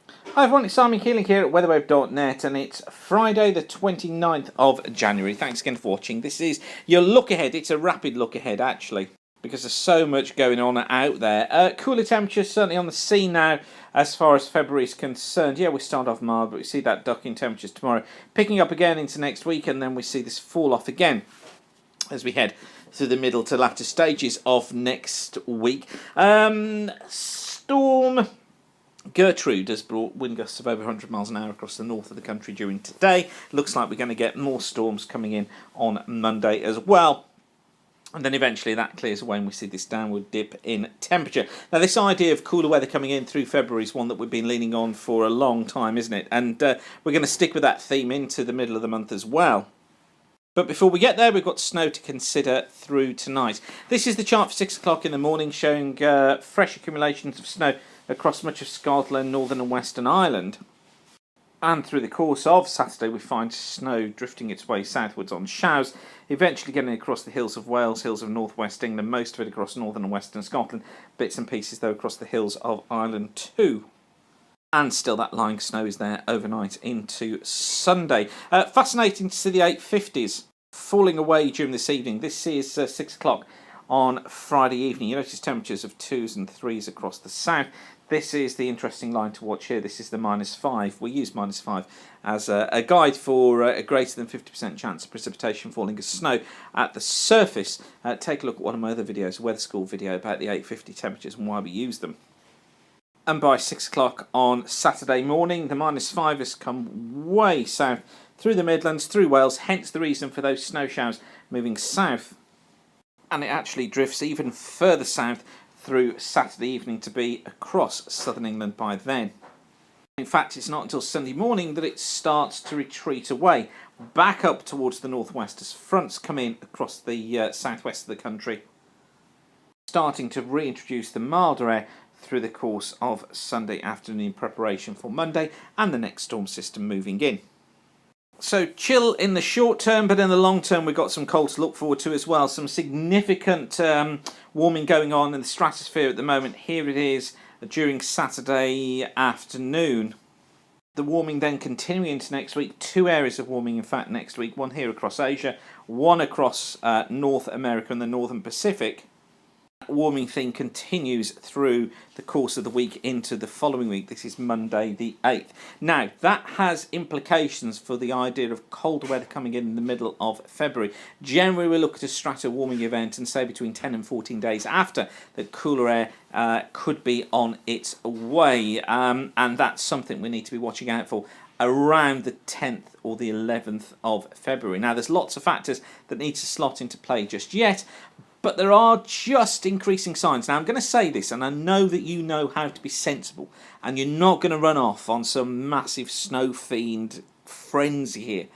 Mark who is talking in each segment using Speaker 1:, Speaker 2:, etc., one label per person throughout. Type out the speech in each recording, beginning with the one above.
Speaker 1: Hi everyone, it's Simon Keeling here at weatherwave.net and it's Friday the 29th of January. Thanks again for watching. This is your look ahead. It's a rapid look ahead actually because there's so much going on out there. Cooler temperatures certainly on the sea now as far as February is concerned. Yeah, we start off mild, but we see that duck in temperatures tomorrow picking up again into next week, and then we see this fall off again as we head through the middle to latter stages of next week. Storm Gertrude has brought wind gusts of over 100 miles an hour across the north of the country during today. Looks like we're going to get more storms coming in on Monday as well. And then eventually that clears away and we see this downward dip in temperature. Now, this idea of cooler weather coming in through February is one that we've been leaning on for a long time, isn't it? And we're going to stick with that theme into the middle of the month as well. But before we get there, we've got snow to consider through tonight. This is the chart for 6 o'clock in the morning, showing fresh accumulations of snow across much of Scotland, Northern and Western Ireland. And through the course of Saturday, we find snow drifting its way southwards on showers, eventually getting across the hills of Wales, hills of northwest England, most of it across northern and western Scotland, bits and pieces though across the hills of Ireland too. And still that lying snow is there overnight into Sunday. Fascinating to see the 850s falling away during this evening. This is 6 o'clock on Friday evening. You notice temperatures of 2s and 3s across the south. This is the interesting line to watch here. This is the -5. We use -5 as a guide for a greater than 50% chance of precipitation falling as snow at the surface. Take a look at one of my other videos, a weather school video about the 850 temperatures and why we use them. And by 6 o'clock on Saturday morning, the -5 has come way south through the Midlands, through Wales, hence the reason for those snow showers moving south. And it actually drifts even further south through Saturday evening to be across southern England by then. In fact, it's not until Sunday morning that it starts to retreat away, back up towards the northwest as fronts come in across the southwest of the country, starting to reintroduce the milder air through the course of Sunday afternoon in preparation for Monday and the next storm system moving in. So chill in the short term, but in the long term we've got some cold to look forward to as well. Some significant warming going on in the stratosphere at the moment. Here it is during Saturday afternoon. The warming then continuing into next week. 2 areas of warming, in fact, next week. One here across Asia, one across North America and the Northern Pacific. Warming thing continues through the course of the week into the following week. This is Monday the 8th. Now, that has implications for the idea of cold weather coming in the middle of February. Generally, we look at a strato warming event and say between 10 and 14 days after that cooler air could be on its way. And that's something we need to be watching out for around the 10th or the 11th of February. Now, there's lots of factors that need to slot into play just yet, but there are just increasing signs. Now, I'm going to say this, and I know that you know how to be sensible, and you're not going to run off on some massive snow fiend frenzy here.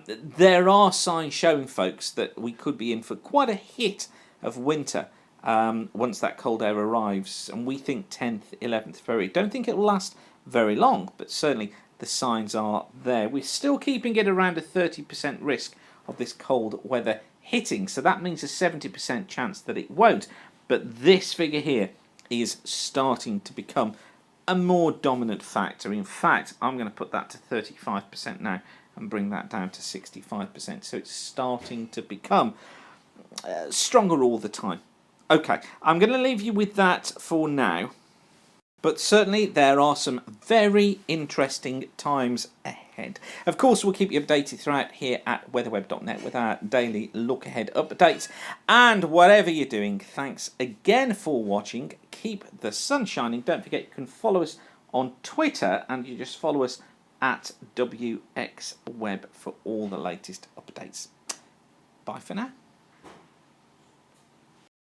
Speaker 1: There are signs showing, folks, that we could be in for quite a hit of winter once that cold air arrives, and we think 10th, 11th February. Don't think it will last very long, but certainly the signs are there. We're still keeping it around a 30% risk of this cold weather hitting, so that means a 70% chance that it won't. But this figure here is starting to become a more dominant factor. In fact, I'm going to put that to 35% now and bring that down to 65%. So it's starting to become stronger all the time. Okay, I'm going to leave you with that for now. But certainly there are some very interesting times ahead. Of course, we'll keep you updated throughout here at weatherweb.net with our daily look-ahead updates. And whatever you're doing, thanks again for watching. Keep the sun shining. Don't forget you can follow us on Twitter, and you just follow us at WXWeb for all the latest updates. Bye for now.